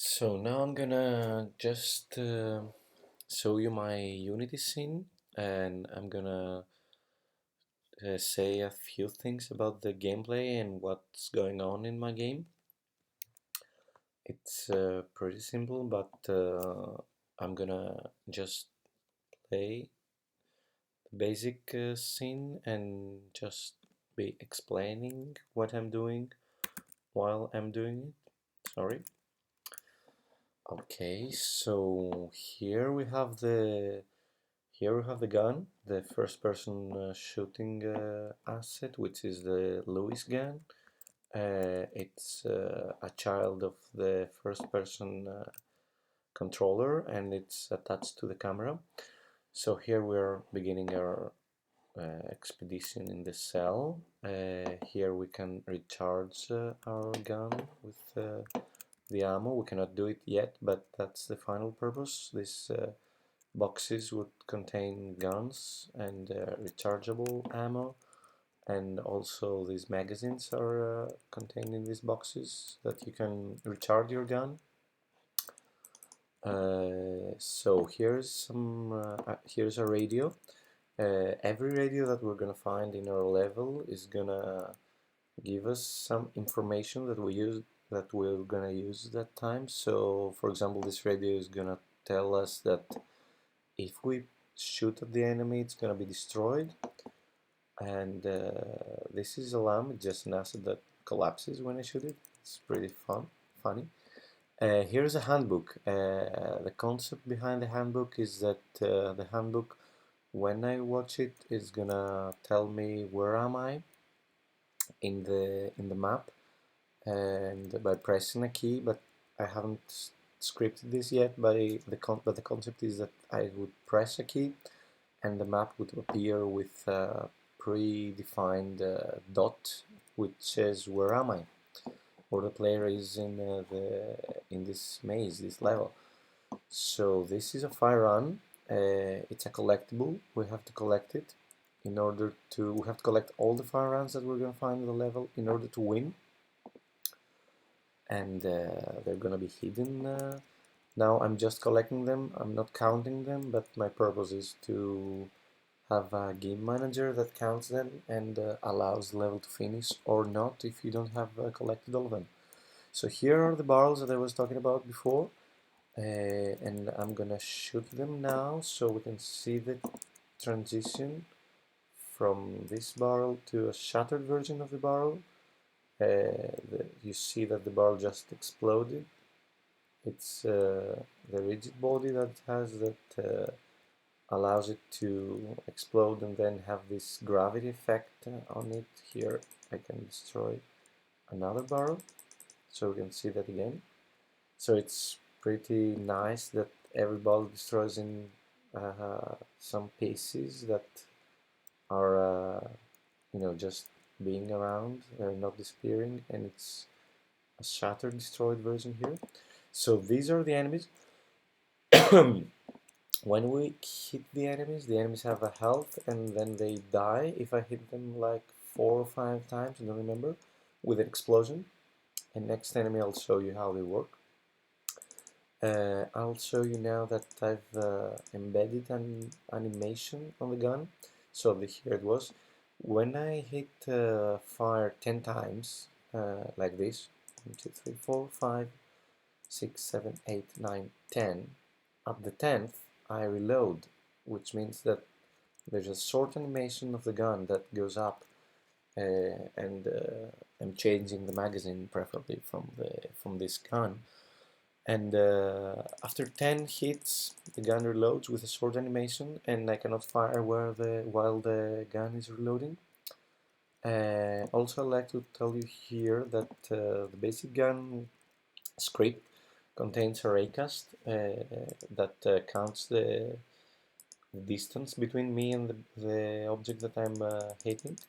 So now I'm gonna just show you my Unity scene, and I'm gonna say a few things about the gameplay and what's going on in my game. It's pretty simple, but I'm gonna just play the basic scene and just be explaining what I'm doing while I'm doing it. Sorry. Okay, so here we have the gun, the first person shooting asset, which is the Lewis gun. It's a child of the first person controller, and it's attached to the camera. So here we're beginning our expedition in the cell. Here we can recharge our gun with the ammo. We cannot do it yet, but that's the final purpose. This boxes would contain guns and rechargeable ammo, and also these magazines are contained in these boxes that you can recharge your gun. So here's a radio. Every radio that we're gonna find in our level is gonna give us some information that we're gonna use that time. So for example, this radio is gonna tell us that if we shoot at the enemy, it's gonna be destroyed. And this is a lamp, just an asset that collapses when I shoot it. It's pretty funny. Here's a handbook. The concept behind the handbook is that the handbook, when I watch it, is gonna tell me where am I in the map, and by pressing a key. But I haven't scripted this yet. But the concept is that I would press a key, and the map would appear with a predefined dot which says where am I, or the player is in this maze, this level. So this is a fire run. It's a collectible. We have to collect it in order to. We have to collect all the fire runs that we're gonna find in the level in order to win, and they're gonna be hidden. Now I'm just collecting them. I'm not counting them, but my purpose is to have a game manager that counts them and allows the level to finish or not if you don't have collected all of them. So here are the barrels that I was talking about before, and I'm gonna shoot them now so we can see the transition from this barrel to a shattered version of the barrel. You see that the barrel just exploded. It's the rigid body that it has that allows it to explode and then have this gravity effect on it. Here I can destroy another barrel, so we can see that again. So it's pretty nice that every ball destroys in some pieces that are just being around, they're not disappearing, and it's a shattered destroyed version here. So these are the enemies. When we hit the enemies have a health and then they die if I hit them like 4 or 5 times, I don't remember, with an explosion. And next enemy I'll show you how they work. I'll show you now that I've embedded an animation on the gun. So here it was. When I hit fire 10 times, like this, 1, 2, 3, 4, 5, 6, 7, 8, 9, 10. At the 10th, I reload, which means that there's a short animation of the gun that goes up, and I'm changing the magazine preferably from this gun. And after 10 hits, the gun reloads with a short animation, and I cannot fire while the gun is reloading. Also, I'd like to tell you here that the basic gun script contains a raycast that counts the distance between me and the object that I'm hitting,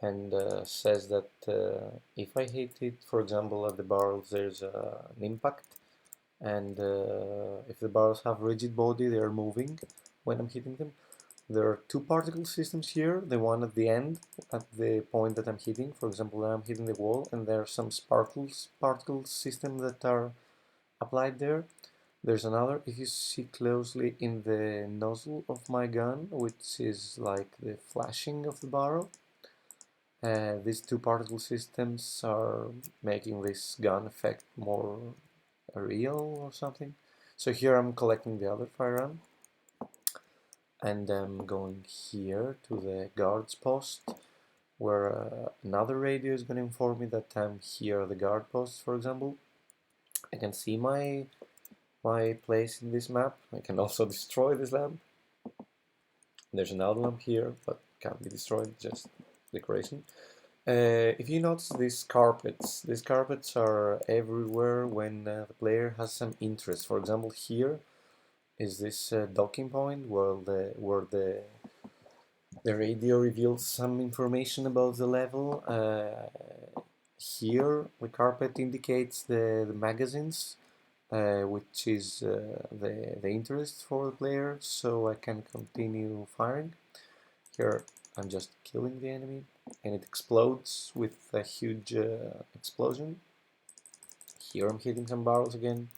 and says that if I hit it, for example, at the barrels, there's an impact, and if the barrels have rigid body, they are moving when I'm hitting them. There are two particle systems here, the one at the end, at the point that I'm hitting. For example, I'm hitting the wall, and there are some particle systems that are applied there. There's another, if you see closely in the nozzle of my gun, which is like the flashing of the barrel. These two particle systems are making this gun effect more real or something. So here I'm collecting the other firearm, and I'm going here to the guard's post, where another radio is going to inform me that I'm here at the guard post, for example. I can see my place in this map. I can also destroy this lamp. There's another lamp here, but can't be destroyed, just decoration. If you notice these carpets are everywhere when the player has some interest. For example, here is this docking point where the radio reveals some information about the level. Here, the carpet indicates the magazines, which is the interest for the player, so I can continue firing. Here, I'm just killing the enemy, and it explodes with a huge explosion. Here, I'm hitting some barrels again,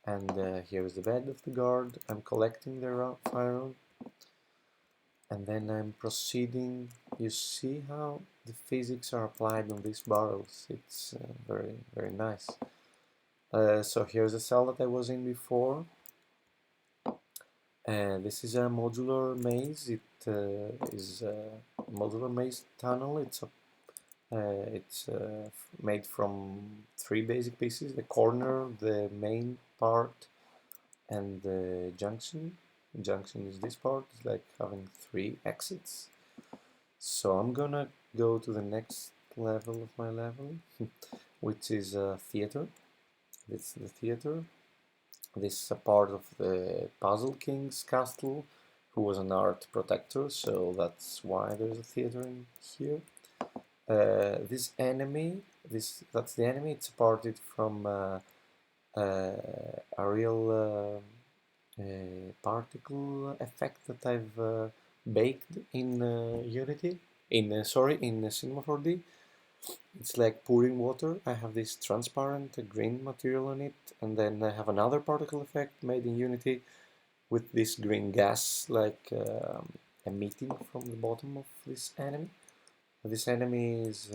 and here is the bed of the guard. I'm collecting the firearm, and then I'm proceeding. You see how the physics are applied on these barrels. It's very, very nice. So here's the cell that I was in before. This is a modular maze. It is a modular maze tunnel. It's made from 3 basic pieces: the corner, the main part, and the junction. The junction is this part. It's like having 3 exits. So I'm gonna go to the next level of my level, which is a theater. This is the theater. This is a part of the Puzzle King's castle, who was an art protector, so that's why there's a theater in here. This enemy, that's the enemy. It's parted from a real particle effect that I've baked in Unity, in Cinema 4D. It's like pouring water. I have this transparent green material on it, and then I have another particle effect made in Unity with this green gas like emitting from the bottom of this enemy. This enemy is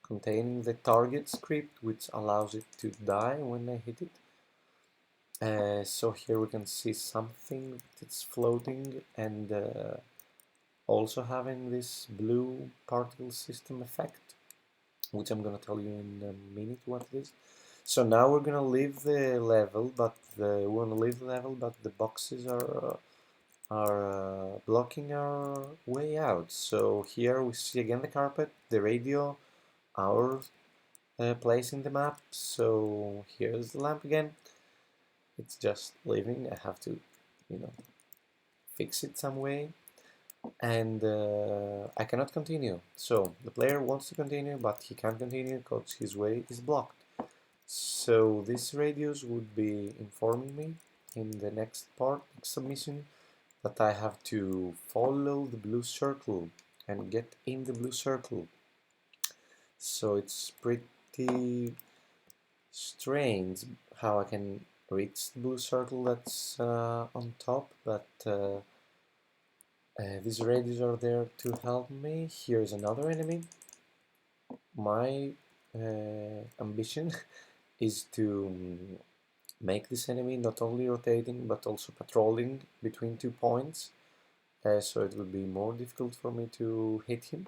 containing the target script, which allows it to die when I hit it. So here we can see something that's floating and also having this blue particle system effect, which I'm gonna tell you in a minute what it is. So now we're gonna leave the level, but the boxes are blocking our way out. So here we see again the carpet, the radio, our place in the map. So here's the lamp again. It's just leaving. I have to, fix it some way, and I cannot continue. So the player wants to continue, but he can't continue because his way is blocked. So these radios would be informing me in the next submission, that I have to follow the blue circle and get in the blue circle. So it's pretty strange how I can reach the blue circle that's on top, but these radios are there to help me. Here's another enemy. My ambition is to make this enemy not only rotating but also patrolling between 2 points, so it would be more difficult for me to hit him.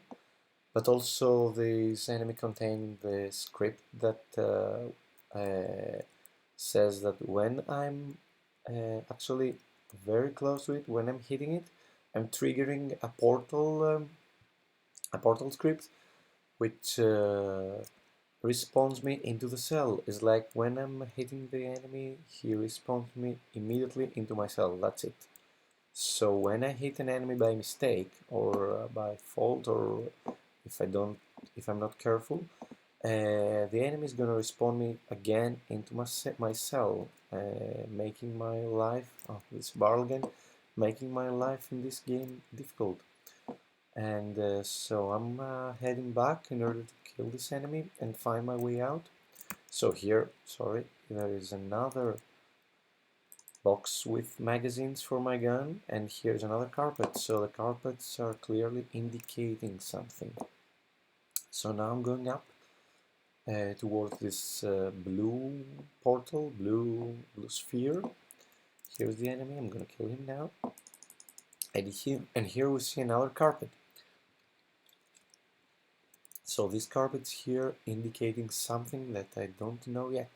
But also this enemy contains the script that says that when I'm actually very close to it, when I'm hitting it, I'm triggering a portal script which respawns me into the cell. It's like when I'm hitting the enemy, he respawns me immediately into my cell. That's it. So when I hit an enemy by mistake or by fault, or if I'm not careful, the enemy is gonna respawn me again into my cell, making my life, this barrel again, making my life in this game difficult. And so I'm heading back in order to kill this enemy and find my way out. So here, sorry, there is another box with magazines for my gun, and here's another carpet. So the carpets are clearly indicating something. So now I'm going up towards this blue portal, blue sphere. Here's the enemy. I'm gonna kill him now. And here we see another carpet. So this carpet's here indicating something that I don't know yet.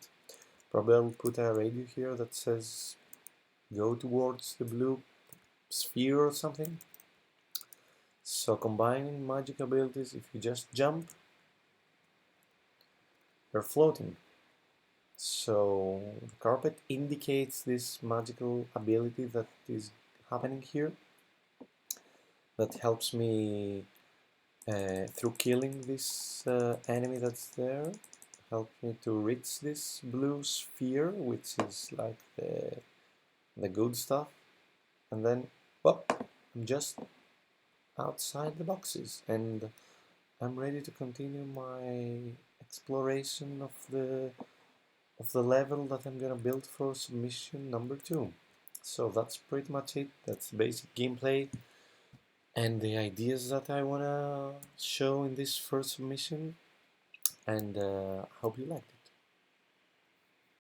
Probably I'll put a radio here that says go towards the blue sphere or something. So combining magic abilities, if you just jump, you're floating. So the carpet indicates this magical ability that is happening here, that helps me through killing this enemy that's there, help me to reach this blue sphere, which is like the good stuff, and then whoop, I'm just outside the boxes, and I'm ready to continue my exploration of the level that I'm gonna build for submission number 2. So that's pretty much it. That's basic gameplay and the ideas that I wanna show in this first submission, and hope you liked it.